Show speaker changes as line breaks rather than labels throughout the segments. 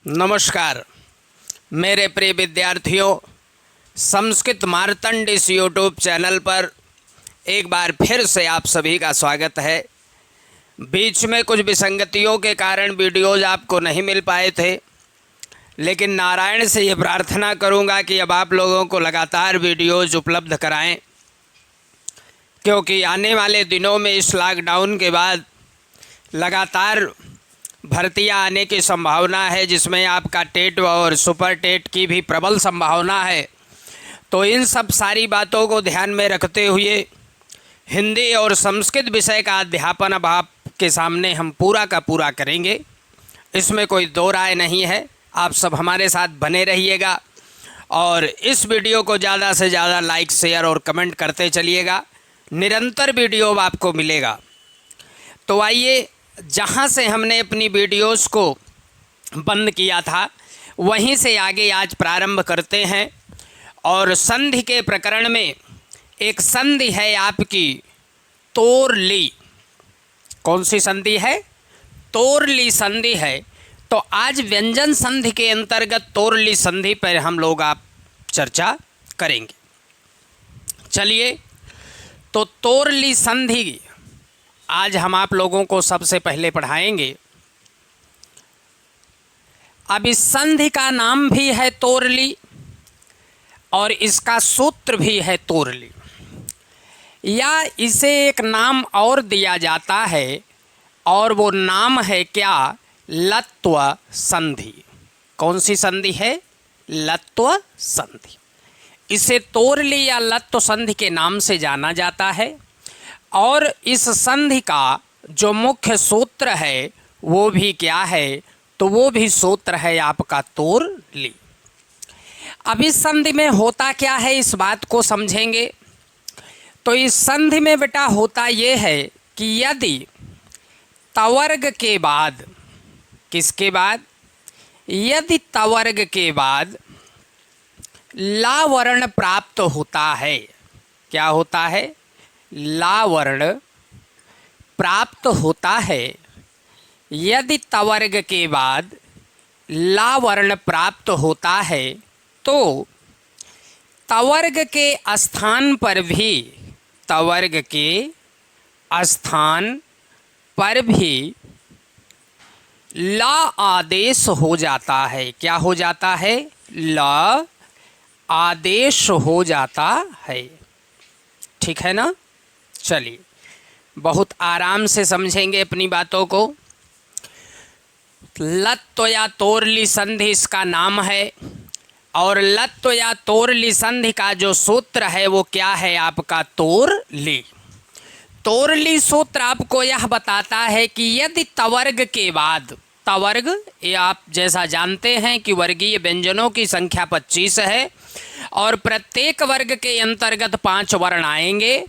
नमस्कार मेरे प्रिय विद्यार्थियों, संस्कृत मार्तंड इस यूट्यूब चैनल पर एक बार फिर से आप सभी का स्वागत है। बीच में कुछ विसंगतियों के कारण वीडियोज़ आपको नहीं मिल पाए थे, लेकिन नारायण से ये प्रार्थना करूँगा कि अब आप लोगों को लगातार वीडियोज़ उपलब्ध कराएं, क्योंकि आने वाले दिनों में इस लॉकडाउन के बाद लगातार भर्तियां आने की संभावना है, जिसमें आपका टेट और सुपर टेट की भी प्रबल संभावना है। तो इन सब सारी बातों को ध्यान में रखते हुए हिंदी और संस्कृत विषय का अध्यापन अब आपके सामने हम पूरा का पूरा करेंगे, इसमें कोई दो राय नहीं है। आप सब हमारे साथ बने रहिएगा और इस वीडियो को ज़्यादा से ज़्यादा लाइक, शेयर और कमेंट करते चलिएगा। निरंतर वीडियो आपको मिलेगा। तो आइए, जहाँ से हमने अपनी वीडियोस को बंद किया था वहीं से आगे आज प्रारंभ करते हैं। और संधि के प्रकरण में एक संधि है आपकी तोरली। कौन सी संधि है? तोरली संधि है। तो आज व्यंजन संधि के अंतर्गत तोरली संधि पर हम लोग आप चर्चा करेंगे। चलिए, तो तोरली संधि आज हम आप लोगों को सबसे पहले पढ़ाएंगे। अब इस संधि का नाम भी है तोरली और इसका सूत्र भी है तोरली, या इसे एक नाम और दिया जाता है और वो नाम है क्या? लत्व संधि। कौन सी संधि है? लत्व संधि। इसे तोरली या लत्व संधि के नाम से जाना जाता है। और इस संधि का जो मुख्य सूत्र है वो भी क्या है? तो वो भी सूत्र है आपका तोरली। अब इस संधि में होता क्या है, इस बात को समझेंगे। तो इस संधि में बेटा होता ये है कि यदि तवर्ग के बाद, किसके बाद? यदि तवर्ग के बाद ला वर्ण प्राप्त होता है। क्या होता है? ला वर्ण प्राप्त होता है। यदि तवर्ग के बाद ला वर्ण प्राप्त होता है तो तवर्ग के स्थान पर भी, तवर्ग के स्थान पर भी ला आदेश हो जाता है। क्या हो जाता है? ला आदेश हो जाता है। ठीक है ना? चलिए, बहुत आराम से समझेंगे अपनी बातों को। लत्व या तोरली संधि इसका नाम है और लत्व या तोरली संधि का जो सूत्र है वो क्या है? आपका तोरली। तोरली सूत्र आपको यह बताता है कि यदि तवर्ग के बाद, तवर्ग ये आप जैसा जानते हैं कि वर्गीय व्यंजनों की संख्या 25 है और प्रत्येक वर्ग के अंतर्गत 5 वर्ण आएंगे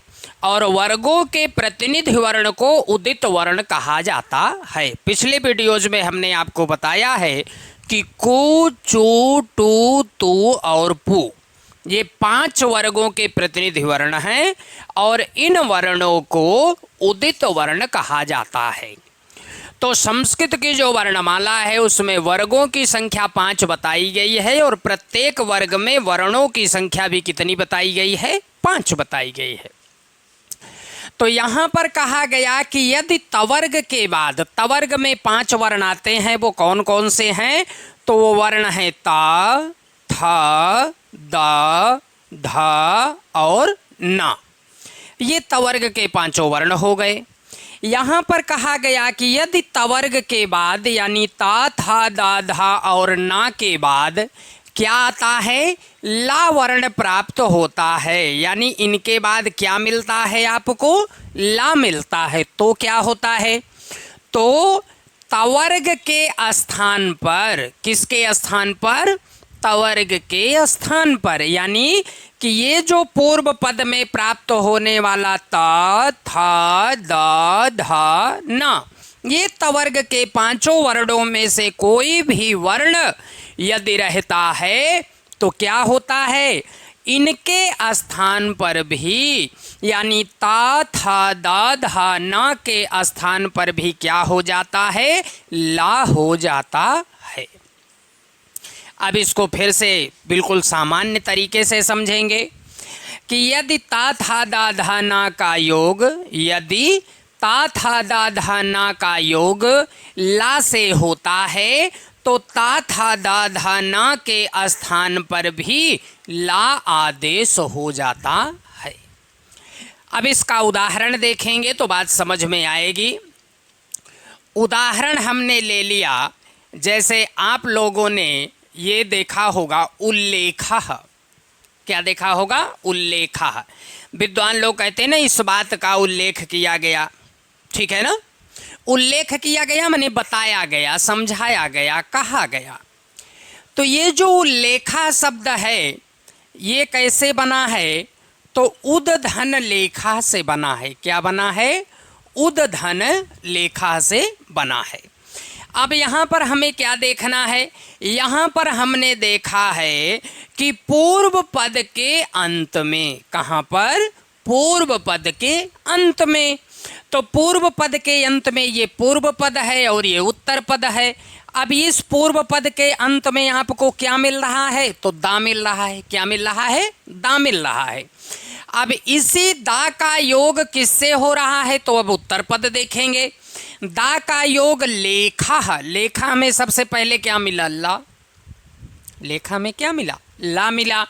और वर्गों के प्रतिनिधि वर्ण को उदित वर्ण कहा जाता है। पिछले वीडियोज में हमने आपको बताया है कि कु, चू, टू, तू और पू ये 5 वर्गों के प्रतिनिधि वर्ण हैं और इन वर्णों को उदित वर्ण कहा जाता है। तो संस्कृत की जो वर्णमाला है उसमें वर्गों की संख्या 5 बताई गई है और प्रत्येक वर्ग में वर्णों की संख्या भी कितनी बताई गई है? 5 बताई गई है। तो यहाँ पर कहा गया कि यदि तवर्ग के बाद, तवर्ग में 5 वर्ण आते हैं, वो कौन कौन से हैं? तो वो वर्ण है ता, था, दा, धा और ना। ये तवर्ग के 5 वर्ण हो गए। यहाँ पर कहा गया कि यदि तवर्ग के बाद यानी ता, था, दा, धा और ना के बाद क्या आता है? ला वर्ण प्राप्त होता है, यानी इनके बाद क्या मिलता है आपको? ला मिलता है। तो क्या होता है? तो तवर्ग के स्थान पर, किसके स्थान पर? तवर्ग के स्थान पर, यानी कि ये जो पूर्व पद में प्राप्त होने वाला ता, था, दा, धा, ना, ये तवर्ग के 5 वर्णों में से कोई भी वर्ण यदि रहता है तो क्या होता है? इनके स्थान पर भी, यानी ता, था, दा, धा, ना के स्थान पर भी क्या हो जाता है? ला हो जाता है। अब इसको फिर से बिल्कुल सामान्य तरीके से समझेंगे कि यदि ता था दा धा ना का योग, यदि ता था दा धा ना का योग ला से होता है तो ता था दा धा ना के स्थान पर भी ला आदेश हो जाता है। अब इसका उदाहरण देखेंगे तो बात समझ में आएगी। उदाहरण हमने ले लिया, जैसे आप लोगों ने ये देखा होगा उल्लेखः। क्या देखा होगा? उल्लेखः। विद्वान लोग कहते हैं ना इस बात का उल्लेख किया गया, ठीक है ना। उल्लेख किया गया माने बताया गया, समझाया गया, कहा गया। तो ये जो उल्लेखा शब्द है ये कैसे बना है? तो उद धन लेखा से बना है। क्या बना है? उद धन लेखा से बना है। अब यहाँ पर हमें क्या देखना है? यहाँ पर हमने देखा है कि पूर्व पद के अंत में, कहाँ पर? पूर्व पद के अंत में। तो पूर्व पद के अंत में ये पूर्व पद है और ये उत्तर पद है। अब इस पूर्व पद के अंत में आपको क्या मिल रहा है? तो दा मिल रहा है। क्या मिल रहा है? दा मिल रहा है। अब इसी दा का योग किससे हो रहा है? तो अब उत्तर पद देखेंगे। दा का योग लेखा। लेखा में सबसे पहले क्या मिला? ला। लेखा में क्या मिला? ला मिला।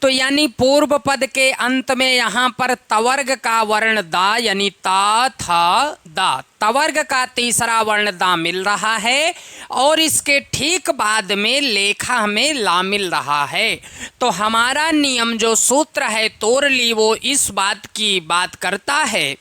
तो यानी पूर्व पद के अंत में यहाँ पर तवर्ग का वर्ण दा यानी ता था दा, तवर्ग का तीसरा वर्ण दा मिल रहा है और इसके ठीक बाद में लेखा में ला मिल रहा है। तो हमारा नियम जो सूत्र है तोरली वो इस बात की बात करता है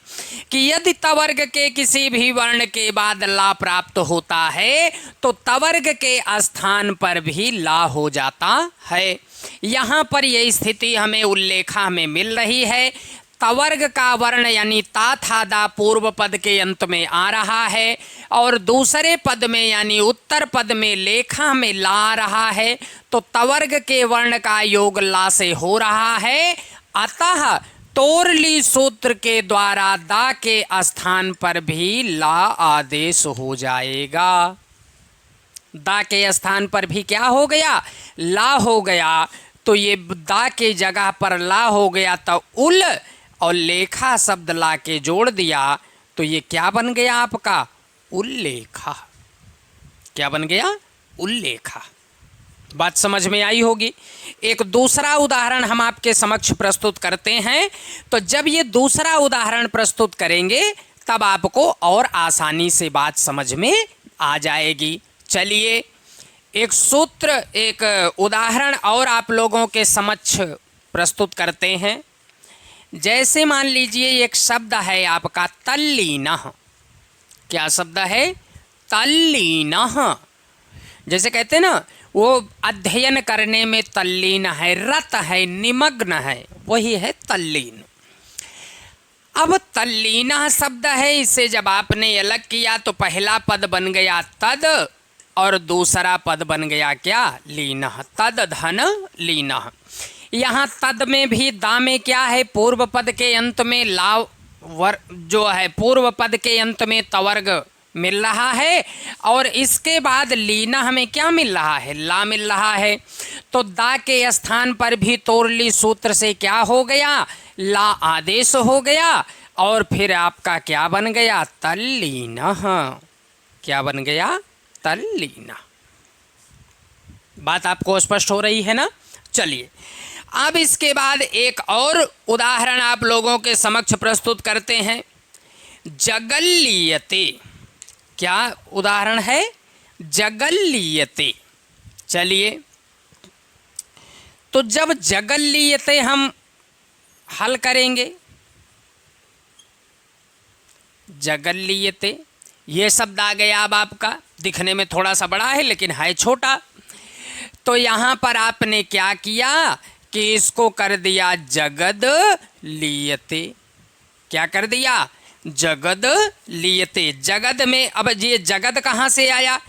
कि यदि तवर्ग के किसी भी वर्ण के बाद ला प्राप्त होता है तो तवर्ग के स्थान पर भी ला हो जाता है। यहाँ पर यह स्थिति हमें उल्लेखा में मिल रही है। तवर्ग का वर्ण यानी ता था दा पूर्व पद के अंत में आ रहा है और दूसरे पद में यानी उत्तर पद में लेखा में ला आ रहा है। तो तवर्ग के वर्ण का योग ला से हो रहा है। अतः तोरली सूत्र के द्वारा दा के स्थान पर भी ला आदेश हो जाएगा। दा के स्थान पर भी क्या हो गया? ला हो गया। तो ये दा के जगह पर ला हो गया तो उल और लेखा शब्द ला के जोड़ दिया तो ये क्या बन गया आपका? उल्लेखा। क्या बन गया? उल्लेखा। बात समझ में आई होगी। एक दूसरा उदाहरण हम आपके समक्ष प्रस्तुत करते हैं। तो जब ये दूसरा उदाहरण प्रस्तुत करेंगे तब आपको और आसानी से बात समझ में आ जाएगी। चलिए एक सूत्र, एक उदाहरण और आप लोगों के समक्ष प्रस्तुत करते हैं। जैसे मान लीजिए एक शब्द है आपका तल्लीनः। क्या शब्द है? तल्लीनः। जैसे कहते हैं ना वो अध्ययन करने में तल्लीन है, रत है, निमग्न है, वही है तल्लीन। अब तल्लीनः शब्द है, इसे जब आपने अलग किया तो पहला पद बन गया तद और दूसरा पद बन गया क्या? लीनः। तद धन लीनः। यहाँ तद में भी दा में क्या है? पूर्व पद के अंत में ला जो है पूर्व पद के अंत में तवर्ग मिल रहा है और इसके बाद लीनः में क्या मिल रहा है? ला मिल रहा है। तो दा के स्थान पर भी तोरली सूत्र से क्या हो गया? ला आदेश हो गया और फिर आपका क्या बन गया? तल्लीनः। क्या बन गया? तल्लीनः। बात आपको स्पष्ट हो रही है ना? चलिए अब इसके बाद एक और उदाहरण आप लोगों के समक्ष प्रस्तुत करते हैं। जगल्लीयते। क्या उदाहरण है? जगल्लीयते। चलिए तो जब जगल्लीयते हम हल करेंगे, जगल्लीयते ये शब्द आ गया। अब आपका दिखने में थोड़ा सा बड़ा है लेकिन है छोटा। तो यहाँ पर आपने क्या किया कि इसको कर दिया जगद लीयते। क्या कर दिया? जगद लीयते। जगद में अब ये जगद कहाँ से आया?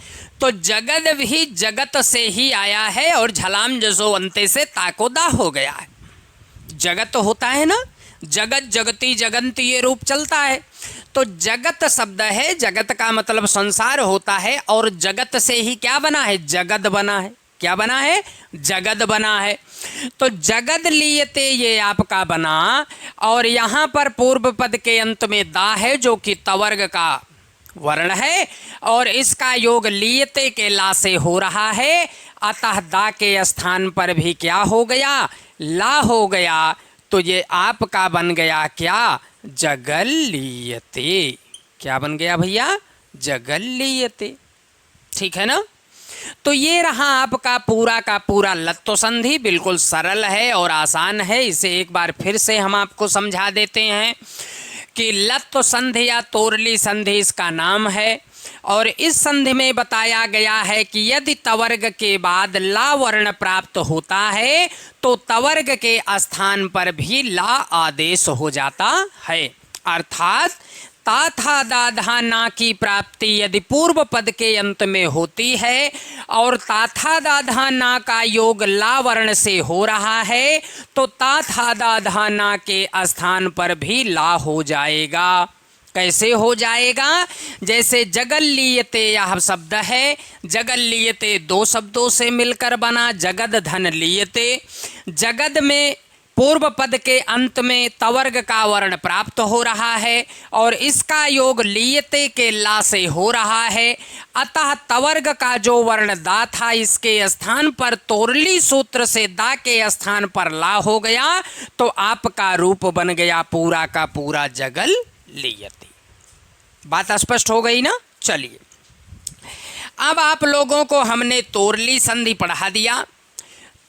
तो जगद भी जगत से ही आया है और झलाम जसो अंते से ताकोदा हो गया है। जगत होता है ना, जगत जगती जगंती ये रूप चलता है। तो जगत शब्द है, जगत का मतलब संसार होता है और जगत से ही क्या बना है? जगद बना है। क्या बना है? जगद बना है। तो जगद लीयते ये आपका बना, और यहाँ पर पूर्व पद के अंत में दा है जो कि तवर्ग का वर्ण है, और इसका योग लीयते के ला से हो रहा है, अतः दा के स्थान पर भी क्या हो गया? ला हो गया। तो ये आपका बन गया क्या? जगल लीयते। क्या बन गया भैया? जगल लीयते। ठीक है ना? तो ये रहा आपका पूरा का पूरा लत्तो संधि। बिल्कुल सरल है और आसान है। इसे एक बार फिर से हम आपको समझा देते हैं कि लत्तो संधि या तोरली संधि इसका नाम है, और इस संधि में बताया गया है कि यदि तवर्ग के बाद ला वर्ण प्राप्त होता है तो तवर्ग के स्थान पर भी ला आदेश हो जाता है। अर्थात ता था दा धा ना की प्राप्ति यदि पूर्व पद के अंत में होती है और ता था दा धा ना का योग ला वर्ण से हो रहा है, तो ता था दा धा ना के स्थान पर भी ला हो जाएगा। कैसे हो जाएगा? जैसे जगल लीयते यह शब्द है, जगल लीयते दो शब्दों से मिलकर बना जगद धन लीयते। जगद में पूर्व पद के अंत में तवर्ग का वर्ण प्राप्त हो रहा है और इसका योग लीयते के ला से हो रहा है, अतः तवर्ग का जो वर्ण दा था इसके स्थान पर तोरली सूत्र से दा के स्थान पर ला हो गया, तो आपका रूप बन गया पूरा का पूरा जगल लीयते। बात स्पष्ट हो गई ना? चलिए, अब आप लोगों को हमने तोरली संधि पढ़ा दिया।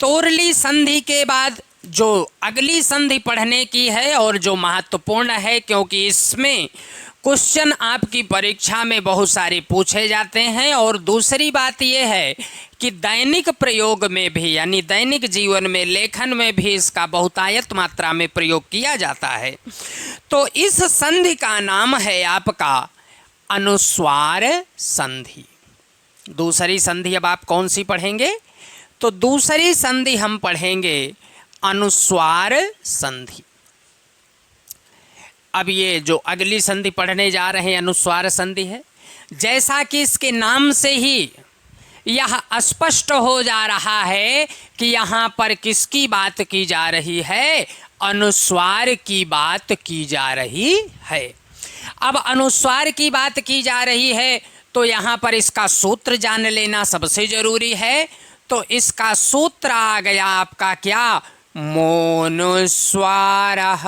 तोरली संधि के बाद जो अगली संधि पढ़ने की है और जो महत्वपूर्ण है, क्योंकि इसमें क्वेश्चन आपकी परीक्षा में बहुत सारे पूछे जाते हैं, और दूसरी बात यह है कि दैनिक प्रयोग में भी यानी दैनिक जीवन में लेखन में भी इसका बहुतायत मात्रा में प्रयोग किया जाता है। तो इस संधि का नाम है आपका अनुस्वार संधि। दूसरी संधि अब आप कौन सी पढ़ेंगे? तो दूसरी संधि हम पढ़ेंगे अनुस्वार संधि। अब ये जो अगली संधि पढ़ने जा रहे हैं अनुस्वार संधि है। जैसा कि इसके नाम से ही यह स्पष्ट हो जा रहा है कि यहाँ पर किसकी बात की जा रही है? अनुस्वार की बात की जा रही है। अब अनुस्वार की बात की जा रही है तो यहाँ पर इसका सूत्र जान लेना सबसे जरूरी है। तो इसका सूत्र आ गया आपका क्या? मोनुस्वारः।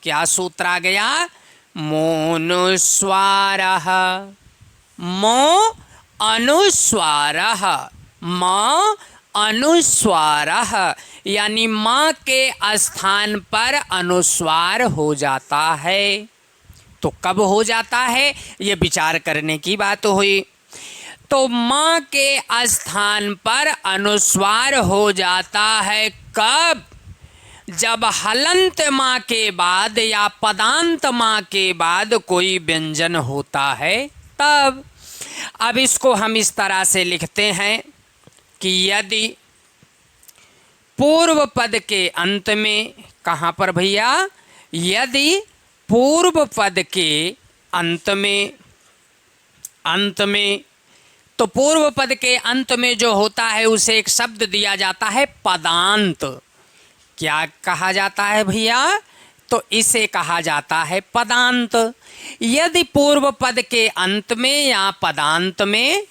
क्या सूत्र आ गया? मोनुस्वारः। मो अनुस्वारः, म अनुस्वारः, यानी माँ के स्थान पर अनुस्वार हो जाता है। तो कब हो जाता है ये विचार करने की बात हुई। तो माँ के स्थान पर अनुस्वार हो जाता है कब? जब हलंत माँ के बाद या पदांत माँ के बाद कोई व्यंजन होता है तब। अब इसको हम इस तरह से लिखते हैं कि यदि पूर्व पद के अंत में, कहाँ पर भैया? यदि पूर्व पद के अंत में तो पूर्व पद के अंत में जो होता है उसे एक शब्द दिया जाता है पदांत। क्या कहा जाता है भैया? तो इसे कहा जाता है पदांत। यदि पूर्व पद के अंत में या पदांत में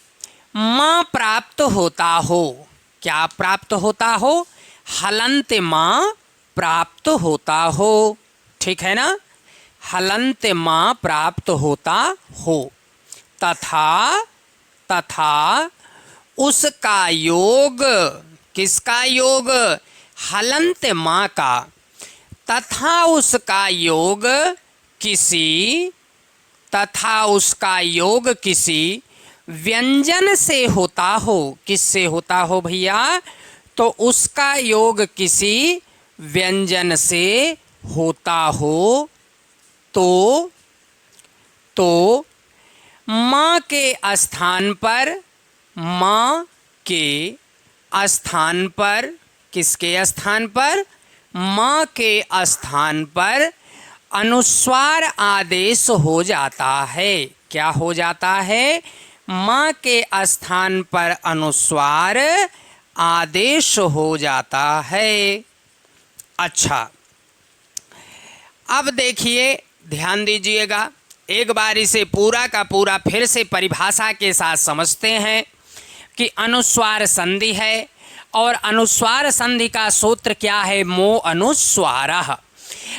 माँ प्राप्त होता हो, क्या प्राप्त होता हो? हलंत माँ प्राप्त होता हो। ठीक है ना? हलंत माँ प्राप्त होता हो तथा उसका योग, किसका योग? हलंत माँ का। तथा उसका योग किसी व्यंजन से होता हो। किससे होता हो भैया? तो उसका योग किसी व्यंजन से होता हो तो माँ के स्थान पर, किसके स्थान पर? माँ के स्थान पर अनुस्वार आदेश हो जाता है। क्या हो जाता है? माँ के स्थान पर अनुस्वार आदेश हो जाता है। अच्छा, अब देखिए, ध्यान दीजिएगा, एक बार इसे पूरा का पूरा फिर से परिभाषा के साथ समझते हैं कि अनुस्वार संधि है और अनुस्वार संधि का सूत्र क्या है? मो अनुस्वारः।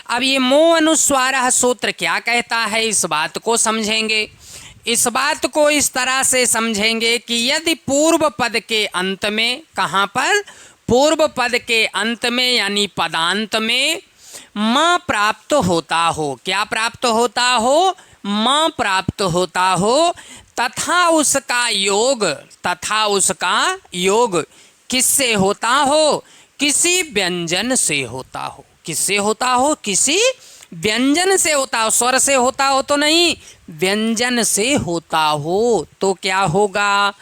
अब ये मो अनुस्वारः सूत्र क्या कहता है, इस बात को समझेंगे। इस बात को इस तरह से समझेंगे कि यदि पूर्व पद के अंत में, कहाँ पर? पूर्व पद के अंत में यानी पदांत में माँ प्राप्त होता हो। क्या प्राप्त होता हो? माँ प्राप्त होता हो, तथा उसका योग किससे होता हो? किसी व्यंजन से होता हो। किससे होता हो? किसी व्यंजन से होता हो। स्वर से होता हो तो नहीं, व्यंजन से होता हो तो क्या होगा?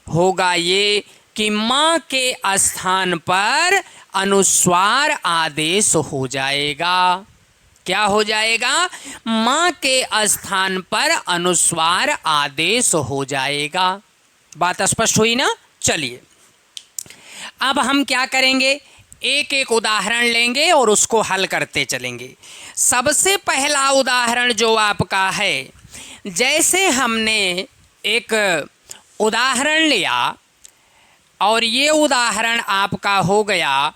होगा ये कि माँ के स्थान पर अनुस्वार आदेश हो जाएगा। क्या हो जाएगा? माँ के स्थान पर अनुस्वार आदेश हो जाएगा। बात स्पष्ट हुई ना? चलिए, अब हम क्या करेंगे, एक एक उदाहरण लेंगे और उसको हल करते चलेंगे। सबसे पहला उदाहरण जो आपका है, जैसे हमने एक उदाहरण लिया और ये उदाहरण आपका हो गया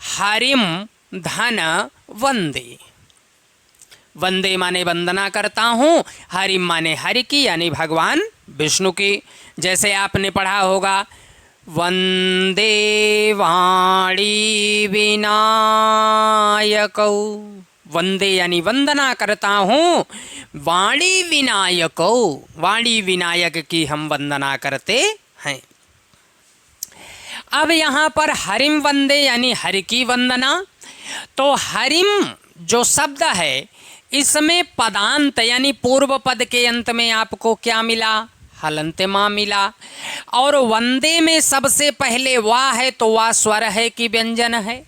हरिम धन वंदे। वंदे माने वंदना करता हूँ, हरिम माने हरि की यानी भगवान विष्णु की। जैसे आपने पढ़ा होगा, वंदे वाणी विनायकौ। वंदे यानी वंदना करता हूँ, वाणी विनायकौ, वाणी विनायक की हम वंदना करते हैं। अब यहाँ पर हरिम वंदे यानी हरि की वंदना, तो हरिम जो शब्द है इसमें पदांत यानी पूर्व पद के अंत में आपको क्या मिला? हलंत माँ मिला। और वंदे में सबसे पहले वाह है, तो वाह स्वर है कि व्यंजन है?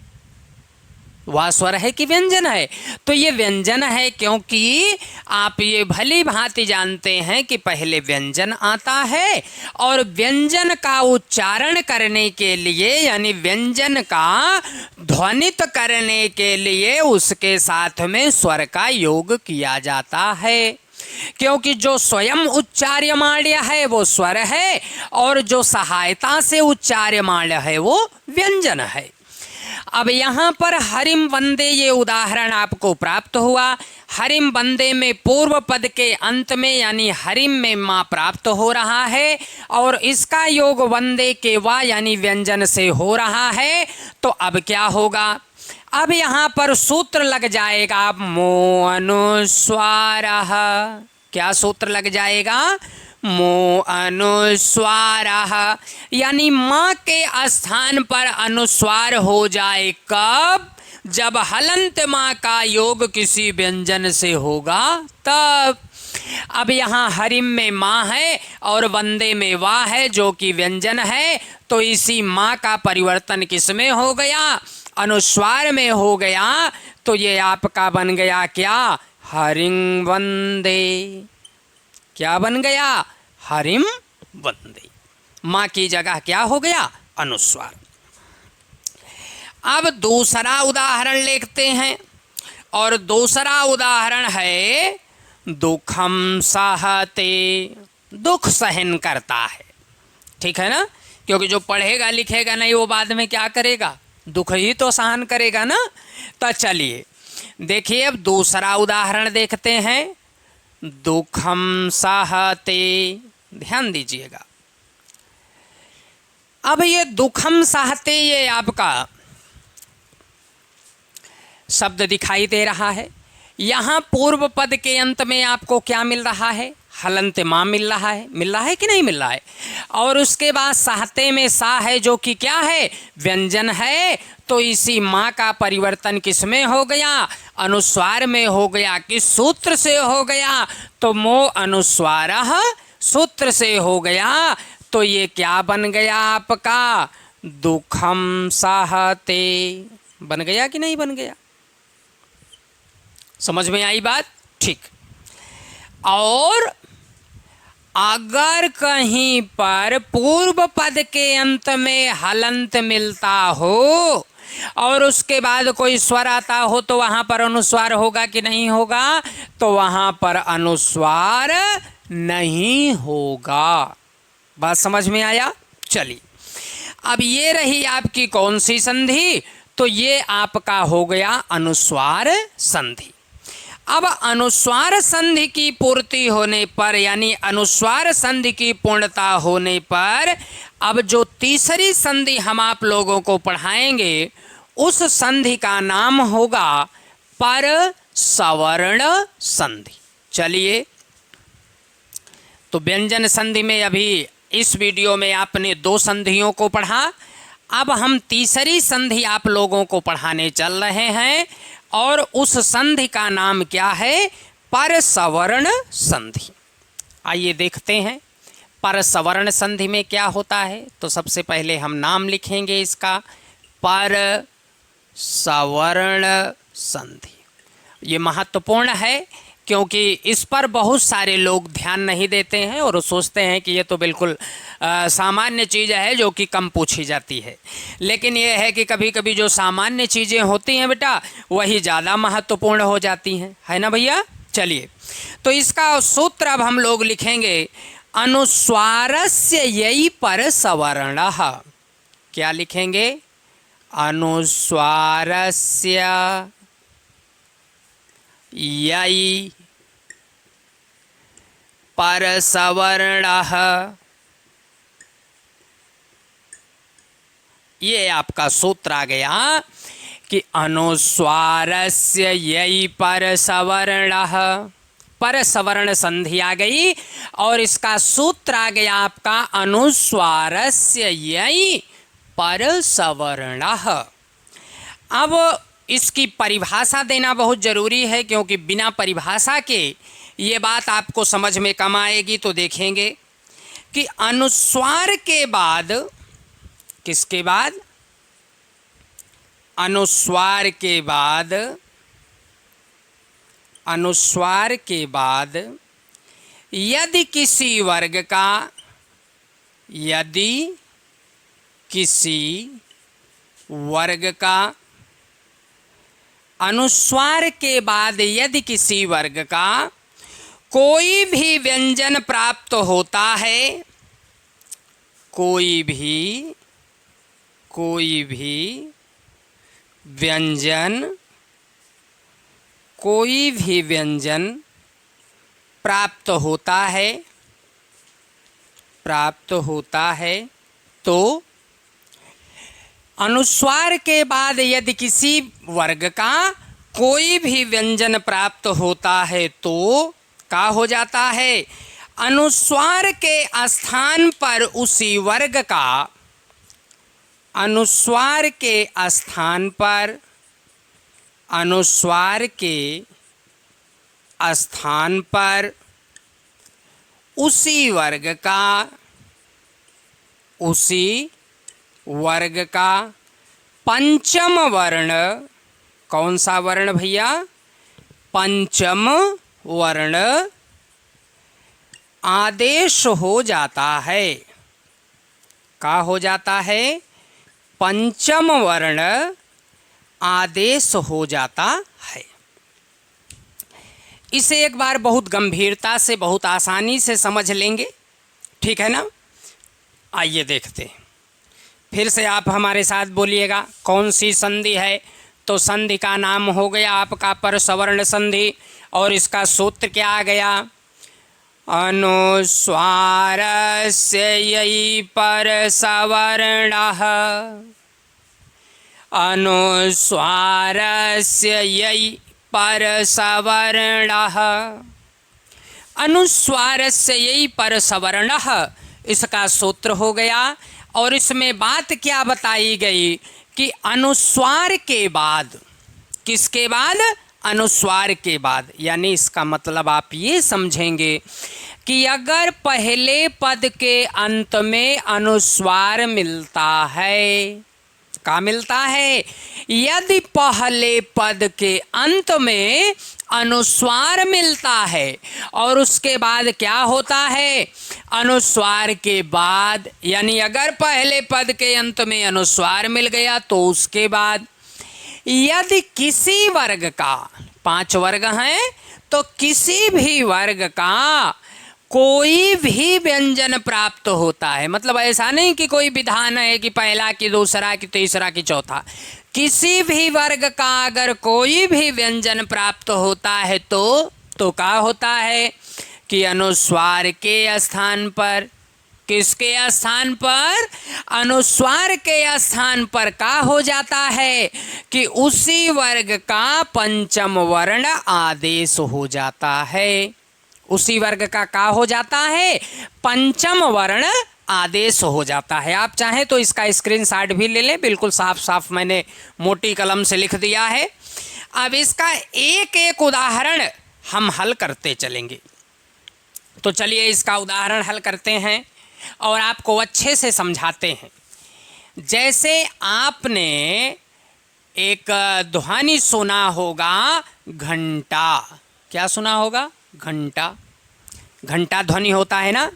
वाह स्वर है कि व्यंजन है? तो ये व्यंजन है, क्योंकि आप ये भली भांति जानते हैं कि पहले व्यंजन आता है और व्यंजन का उच्चारण करने के लिए यानी व्यंजन का ध्वनित करने के लिए उसके साथ में स्वर का योग किया जाता है। क्योंकि जो स्वयं उच्चार्यमाण्य है वो स्वर है और जो सहायता से उच्चार्यमाण्य है वो व्यंजन है। अब यहाँ पर हरिम वंदे ये उदाहरण आपको प्राप्त हुआ। हरिम वंदे में पूर्व पद के अंत में यानी हरिम में माँ प्राप्त हो रहा है और इसका योग वंदे के वा यानी व्यंजन से हो रहा है। तो अब क्या होगा? अब यहाँ पर सूत्र लग जाएगा मो अनुस्वारः। क्या सूत्र लग जाएगा? मो अनुस्वारः, यानी माँ के स्थान पर अनुस्वार हो जाए। कब? जब हलंत माँ का योग किसी व्यंजन से होगा तब। अब यहाँ हरिम में माँ है और वंदे में वाह है जो कि व्यंजन है, तो इसी माँ का परिवर्तन किसमें हो गया? अनुस्वार में हो गया। तो ये आपका बन गया क्या? हरिं वंदे। क्या बन गया? हरिम वंदे। माँ की जगह क्या हो गया? अनुस्वार। अब दूसरा उदाहरण लेते हैं और दूसरा उदाहरण है दुखम सहते। दुख सहन करता है, ठीक है ना? क्योंकि जो पढ़ेगा लिखेगा नहीं वो बाद में क्या करेगा? दुख ही तो सहन करेगा ना। तो चलिए देखिए, अब दूसरा उदाहरण देखते हैं। दुखम सहते, ध्यान दीजिएगा। अब ये दुखम सहते ये आपका शब्द दिखाई दे रहा है। यहाँ पूर्व पद के अंत में आपको क्या मिल रहा है? हलंत माँ मिल रहा है। मिल रहा है कि नहीं मिल रहा है? और उसके बाद सहते में सा है जो कि क्या है? व्यंजन है। तो इसी माँ का परिवर्तन किस में हो गया? अनुस्वार में हो गया। किस सूत्र से हो गया? तो मो अनुस्वारः सूत्र से हो गया। तो ये क्या बन गया आपका? दुखम सहते। बन गया कि नहीं बन गया? समझ में आई बात? ठीक। और अगर कहीं पर पूर्व पद के अंत में हलंत मिलता हो और उसके बाद कोई स्वर आता हो तो वहां पर अनुस्वार होगा कि नहीं होगा? तो वहां पर अनुस्वार नहीं होगा। बात समझ में आया? चलिए, अब ये रही आपकी कौन सी संधि? तो ये आपका हो गया अनुस्वार संधि। अब अनुस्वार संधि की पूर्ति होने पर, यानी अनुस्वार संधि की पूर्णता होने पर, अब जो तीसरी संधि हम आप लोगों को पढ़ाएंगे उस संधि का नाम होगा पर सवर्ण संधि। चलिए, तो व्यंजन संधि में अभी इस वीडियो में आपने 2 संधियों को पढ़ा। अब हम तीसरी संधि आप लोगों को पढ़ाने चल रहे हैं और उस संधि का नाम क्या है? पर सवर्ण संधि। आइए देखते हैं पर सवर्ण संधि में क्या होता है। तो सबसे पहले हम नाम लिखेंगे इसका, पर सवर्ण संधि। ये महत्वपूर्ण है क्योंकि इस पर बहुत सारे लोग ध्यान नहीं देते हैं और सोचते हैं कि ये तो बिल्कुल सामान्य चीज़ है जो कि कम पूछी जाती है। लेकिन ये है कि कभी कभी जो सामान्य चीज़ें होती हैं बेटा वही ज़्यादा महत्वपूर्ण हो जाती हैं, है ना भैया? चलिए, तो इसका सूत्र अब हम लोग लिखेंगे, अनुस्वारस्य यई पर सवर्णः। क्या लिखेंगे? अनुस्वारस्य यई पर सवर्णः। ये आपका सूत्र आ गया कि अनुस्वारस्य यई पर सवर्णः। पर सवर्ण संधि आ गई और इसका सूत्र आ गया आपका अनुस्वारस्य यई पर सवर्णः। अब इसकी परिभाषा देना बहुत ज़रूरी है क्योंकि बिना परिभाषा के ये बात आपको समझ में कम आएगी। तो देखेंगे कि अनुस्वार के बाद, किसके बाद? अनुस्वार के बाद, अनुस्वार के बाद यदि किसी वर्ग का, यदि किसी वर्ग का, अनुस्वार के बाद यदि किसी वर्ग का कोई भी व्यंजन प्राप्त होता है, कोई भी व्यंजन, कोई भी व्यंजन प्राप्त होता है, प्राप्त होता है, तो अनुस्वार के बाद यदि किसी वर्ग का कोई भी व्यंजन प्राप्त होता है तो क्या हो जाता है? अनुस्वार के स्थान पर उसी वर्ग का, अनुस्वार के स्थान पर, अनुस्वार के स्थान पर उसी वर्ग का, उसी वर्ग का पंचम वर्ण, कौन सा वर्ण भैया? पंचम वर्ण आदेश हो जाता है। क्या हो जाता है? पंचम वर्ण आदेश हो जाता है। इसे एक बार बहुत गंभीरता से, बहुत आसानी से समझ लेंगे, ठीक है ना? आइए देखते हैं। फिर से आप हमारे साथ बोलिएगा कौन सी संधि है। तो संधि का नाम हो गया आपका पर सवर्ण संधि और इसका सूत्र क्या आ गया? अनुस्वारस्य यई पर सवर्णः, अनुस्वारस्य यई पर सवर्णः, अनुस्वारस्य यई पर सवर्णः, इसका सूत्र हो गया। और इसमें बात क्या बताई गई कि अनुस्वार के बाद, किसके बाद? अनुस्वार के बाद। यानी इसका मतलब आप ये समझेंगे कि अगर पहले पद के अंत में अनुस्वार मिलता है, क्या मिलता है? यदि पहले पद के अंत में अनुस्वार मिलता है और उसके बाद क्या होता है, अनुस्वार के बाद यानी अगर पहले पद के अंत में अनुस्वार मिल गया तो उसके बाद यदि किसी वर्ग का, 5 वर्ग हैं, तो किसी भी वर्ग का कोई भी व्यंजन प्राप्त होता है, मतलब ऐसा नहीं कि कोई विधान है कि पहला कि दूसरा कि तीसरा कि चौथा, किसी भी वर्ग का अगर कोई भी व्यंजन प्राप्त होता है तो क्या होता है कि अनुस्वार के स्थान पर, किसके स्थान पर, अनुस्वार के स्थान पर क्या हो जाता है कि उसी वर्ग का पंचम वर्ण आदेश हो जाता है, उसी वर्ग का क्या हो जाता है, पंचम वर्ण आदेश हो जाता है। आप चाहें तो इसका स्क्रीनशॉट भी ले लें, बिल्कुल साफ साफ मैंने मोटी कलम से लिख दिया है। अब इसका एक एक उदाहरण हम हल करते चलेंगे। तो चलिए इसका उदाहरण हल करते हैं और आपको अच्छे से समझाते हैं। जैसे आपने एक ध्वनि सुना होगा घंटा, क्या सुना होगा, घंटा, घंटा ध्वनि होता है ना,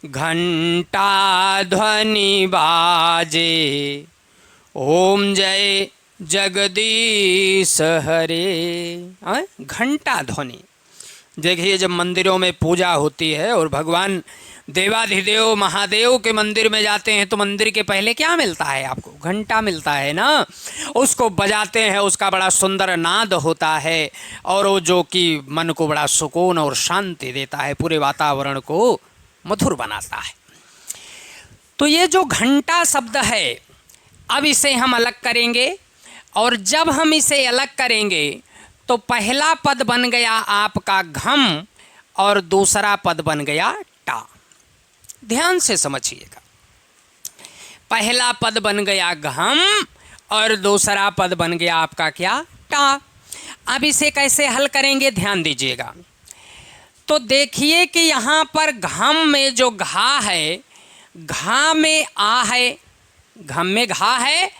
घंटा ध्वनि बाजे ओम जय जगदीश हरे। घंटा ध्वनि, देखिए जब मंदिरों में पूजा होती है और भगवान देवाधिदेव महादेव के मंदिर में जाते हैं तो मंदिर के पहले क्या मिलता है आपको, घंटा मिलता है ना, उसको बजाते हैं, उसका बड़ा सुंदर नाद होता है और वो जो कि मन को बड़ा सुकून और शांति देता है, पूरे वातावरण को मधुर बनाता है। तो ये जो घंटा शब्द है, अब इसे हम अलग करेंगे और जब हम इसे अलग करेंगे तो पहला पद बन गया आपका घम और दूसरा पद बन गया टा। ध्यान से समझिएगा, पहला पद बन गया घम और दूसरा पद बन गया आपका क्या, टा। अब इसे कैसे हल करेंगे ध्यान दीजिएगा। तो देखिए कि यहाँ पर घम में जो घा है, घा में आ है, घम में घा है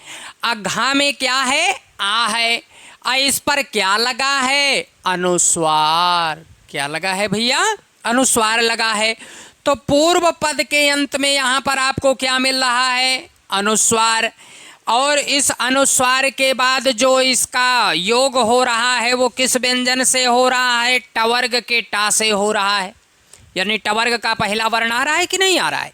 और घा में क्या है, आ है, और इस पर क्या लगा है, अनुस्वार। क्या लगा है भैया, अनुस्वार लगा है। तो पूर्व पद के अंत में यहाँ पर आपको क्या मिल रहा है, अनुस्वार, और इस अनुस्वार के बाद जो इसका योग हो रहा है वो किस व्यंजन से हो रहा है, टवर्ग के टा से हो रहा है, यानी टवर्ग का पहला वर्ण आ रहा है कि नहीं आ रहा है।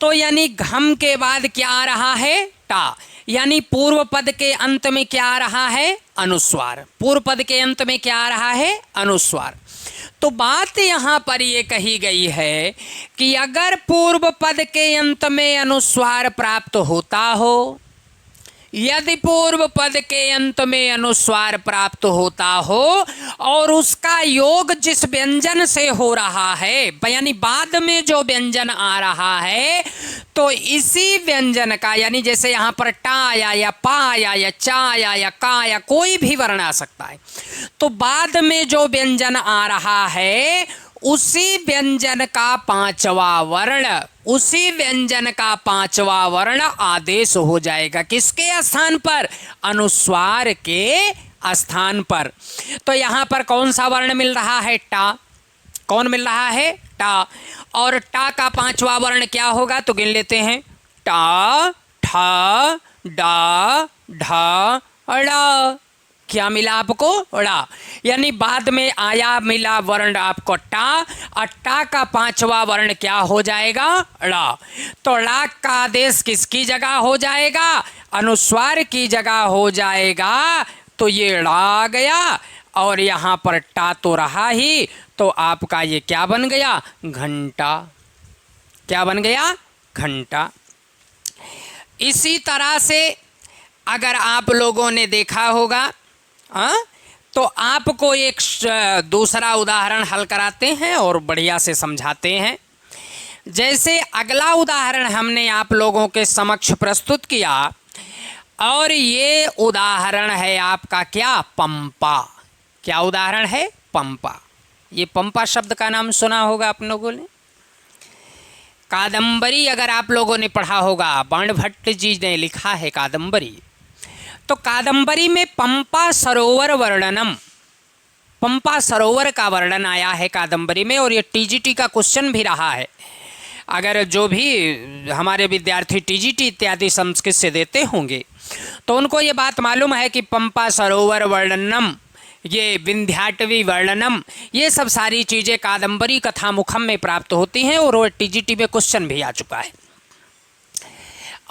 तो यानी घम के बाद क्या आ रहा है, टा, यानी पूर्व पद के अंत में क्या आ रहा है, अनुस्वार, पूर्व पद के अंत में क्या आ रहा है, अनुस्वार। तो बात यहाँ पर ये कही गई है कि अगर पूर्व पद के अंत में अनुस्वार प्राप्त होता हो, यदि पूर्व पद के अंत में अनुस्वार प्राप्त होता हो और उसका योग जिस व्यंजन से हो रहा है, यानी बाद में जो व्यंजन आ रहा है, तो इसी व्यंजन का, यानी जैसे यहाँ पर टा आया या पा आया या चा आया या का आया, कोई भी वर्ण आ सकता है, तो बाद में जो व्यंजन आ रहा है उसी व्यंजन का पांचवा वर्ण, उसी व्यंजन का पांचवा वर्ण आदेश हो जाएगा, किसके स्थान पर, अनुस्वार के स्थान पर। तो यहाँ पर कौन सा वर्ण मिल रहा है, टा, कौन मिल रहा है, टा, और टा का पांचवा वर्ण क्या होगा, तो गिन लेते हैं, टा, ठा, डा, ढा, ड़ा। क्या मिला आपको, ड़ा, यानी बाद में आया मिला वर्ण आपको टा, और टा का पांचवा वर्ण क्या हो जाएगा, ड़ा। तो ड़ा का आदेश किसकी जगह हो जाएगा, अनुस्वार की जगह हो जाएगा। तो ये ड़ा आ गया और यहाँ पर टा तो रहा ही, तो आपका ये क्या बन गया, घंटा। क्या बन गया, घंटा। इसी तरह से अगर आप लोगों ने देखा होगा, तो आपको एक दूसरा उदाहरण हल कराते हैं और बढ़िया से समझाते हैं। जैसे अगला उदाहरण हमने आप लोगों के समक्ष प्रस्तुत किया, और ये उदाहरण है आपका क्या, पंपा। क्या उदाहरण है, पंपा। ये पंपा शब्द का नाम सुना होगा आप लोगों ने। कादंबरी अगर आप लोगों ने पढ़ा होगा, बाणभट्ट जी ने लिखा है कादंबरी, तो कादंबरी में पंपा सरोवर वर्णनम, पंपा सरोवर का वर्णन आया है कादंबरी में, और ये टीजीटी का क्वेश्चन भी रहा है। अगर जो भी हमारे विद्यार्थी टीजीटी इत्यादि संस्कृत से देते होंगे तो उनको ये बात मालूम है कि पंपा सरोवर वर्णनम, ये विंध्याटवी वर्णनम, ये सब सारी चीज़ें कादंबरी कथामुखम में प्राप्त होती हैं, और वो टीजीटी में क्वेश्चन भी आ चुका है।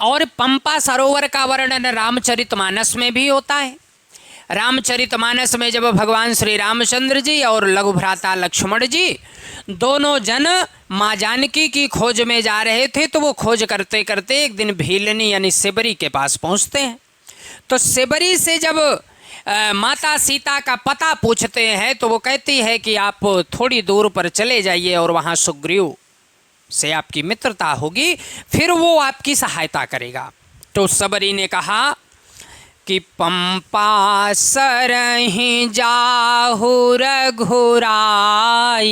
और पंपा सरोवर का वर्णन रामचरितमानस में भी होता है। रामचरितमानस में जब भगवान श्री रामचंद्र जी और लघु भ्राता लक्ष्मण जी दोनों जन माँ जानकी की खोज में जा रहे थे, तो वो खोज करते करते एक दिन भीलनी यानी सिबरी के पास पहुंचते हैं। तो सिबरी से जब माता सीता का पता पूछते हैं तो वो कहती है कि आप थोड़ी दूर पर चले जाइए और वहाँ सुग्रीव से आपकी मित्रता होगी, फिर वो आपकी सहायता करेगा। तो सबरी ने कहा कि पंपा सरहि जाहु रघुराई,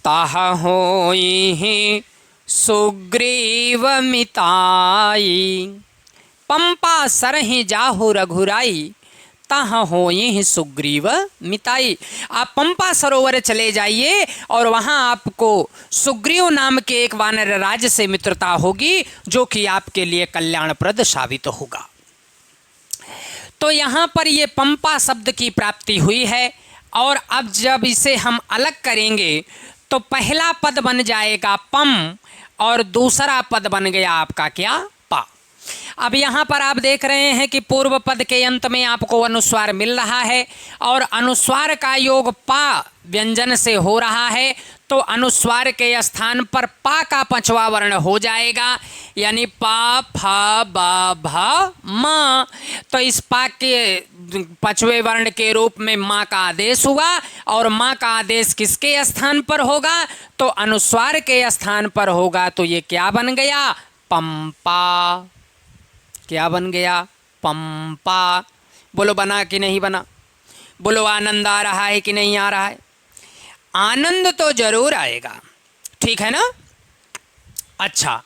ताह होई सुग्रीव मिताई। पंपा सरहि जाहु रघुराई, ताह होई सुग्रीव मिताई। आप पंपा सरोवर चले जाइए और वहाँ आपको सुग्रीव नाम के एक वानर राज से मित्रता होगी, जो कि आपके लिए कल्याणप्रद साबित होगा। तो यहाँ पर ये पंपा शब्द की प्राप्ति हुई है, और अब जब इसे हम अलग करेंगे तो पहला पद बन जाएगा पम, और दूसरा पद बन गया आपका क्या, पा। अब यहाँ पर आप देख रहे हैं कि पूर्व पद के अंत में आपको अनुस्वार मिल रहा है, और अनुस्वार का योग पा व्यंजन से हो रहा है, तो अनुस्वार के स्थान पर पा का पांचवा वर्ण हो जाएगा, यानी पा फा बा भा मा। तो इस पा के पांचवें वर्ण के रूप में माँ का आदेश हुआ, और माँ का आदेश किसके स्थान पर होगा, तो अनुस्वार के स्थान पर होगा। तो ये क्या बन गया, पंपा। क्या बन गया, पंपा। बोलो बना कि नहीं बना, बोलो आनंद आ रहा है कि नहीं आ रहा है। आनंद तो जरूर आएगा, ठीक है ना। अच्छा,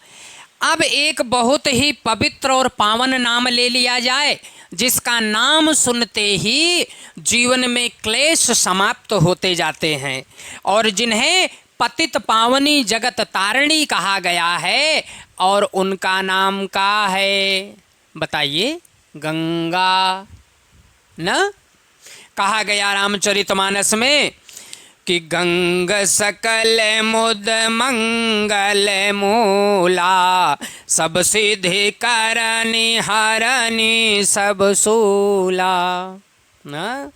अब एक बहुत ही पवित्र और पावन नाम ले लिया जाए, जिसका नाम सुनते ही जीवन में क्लेश समाप्त होते जाते हैं, और जिन्हें पतित पावनी जगत तारिणी कहा गया है, और उनका नाम का है, बताइए, गंगा न। कहा गया रामचरितमानस में कि गंग सकल मुद मंगल मूला, सब सिद्धि करनी हरनी सब सूला। न,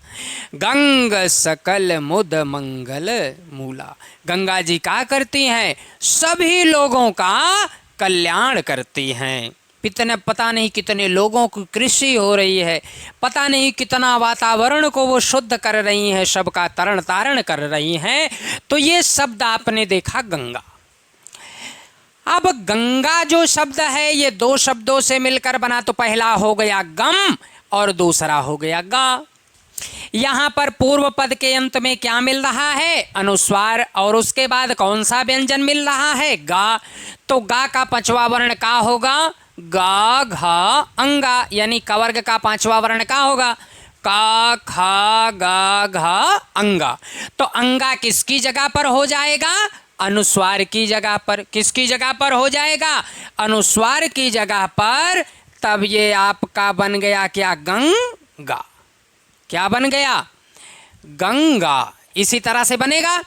गंग सकल मुद मंगल मूला। गंगा जी क्या करती हैं, सभी लोगों का कल्याण करती हैं। पता नहीं कितने लोगों की कृषि हो रही है, पता नहीं कितना वातावरण को वो शुद्ध कर रही हैं, सबका तरण तारण कर रही हैं। तो ये शब्द आपने देखा गंगा। अब गंगा जो शब्द है ये दो शब्दों से मिलकर बना, तो पहला हो गया गम और दूसरा हो गया गा। यहाँ पर पूर्व पद के अंत में क्या मिल रहा है, अनुस्वार, और उसके बाद कौन सा व्यंजन मिल रहा है, गा। तो गा का पांचवा वर्ण का होगा, गा घा अंगा, यानी कवर्ग का पांचवा वर्ण का होगा, का खा गा घा अंगा। तो अंगा किसकी जगह पर हो जाएगा, अनुस्वार की जगह पर। किसकी जगह पर हो जाएगा, अनुस्वार की जगह पर। तब ये आपका बन गया क्या, गंगा। क्या बन गया, गंगा। इसी तरह से बनेगा,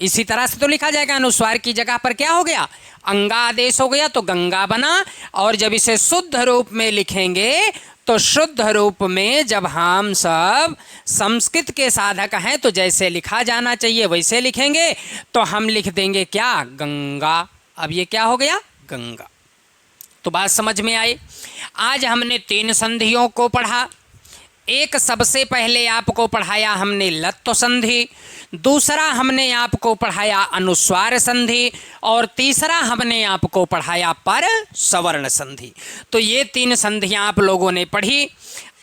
इसी तरह से तो लिखा जाएगा। अनुस्वार की जगह पर क्या हो गया, अंगा आदेश हो गया, तो गंगा बना। और जब इसे शुद्ध रूप में लिखेंगे तो शुद्ध रूप में जब हम सब संस्कृत के साधक हैं तो जैसे लिखा जाना चाहिए वैसे लिखेंगे, तो हम लिख देंगे क्या, गंगा। अब ये क्या हो गया, गंगा। तो बात समझ में आई। आज हमने 3 संधियों को पढ़ा। एक सबसे पहले आपको पढ़ाया हमने लत्व संधि, दूसरा हमने आपको पढ़ाया अनुस्वार संधि, और तीसरा हमने आपको पढ़ाया पर सवर्ण संधि। तो ये 3 संधियां आप लोगों ने पढ़ी।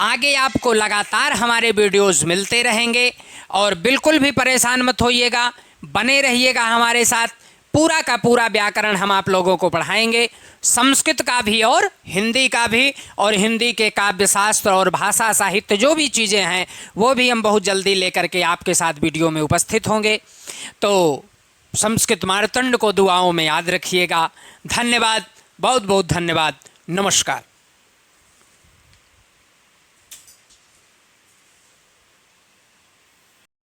आगे आपको लगातार हमारे वीडियोस मिलते रहेंगे, और बिल्कुल भी परेशान मत होइएगा, बने रहिएगा हमारे साथ। पूरा का पूरा व्याकरण हम आप लोगों को पढ़ाएंगे, संस्कृत का भी और हिंदी का भी, और हिंदी के काव्य शास्त्र और भाषा साहित्य जो भी चीज़ें हैं वो भी हम बहुत जल्दी लेकर के आपके साथ वीडियो में उपस्थित होंगे। तो संस्कृत मार्तंड को दुआओं में याद रखिएगा। धन्यवाद, बहुत बहुत धन्यवाद। नमस्कार।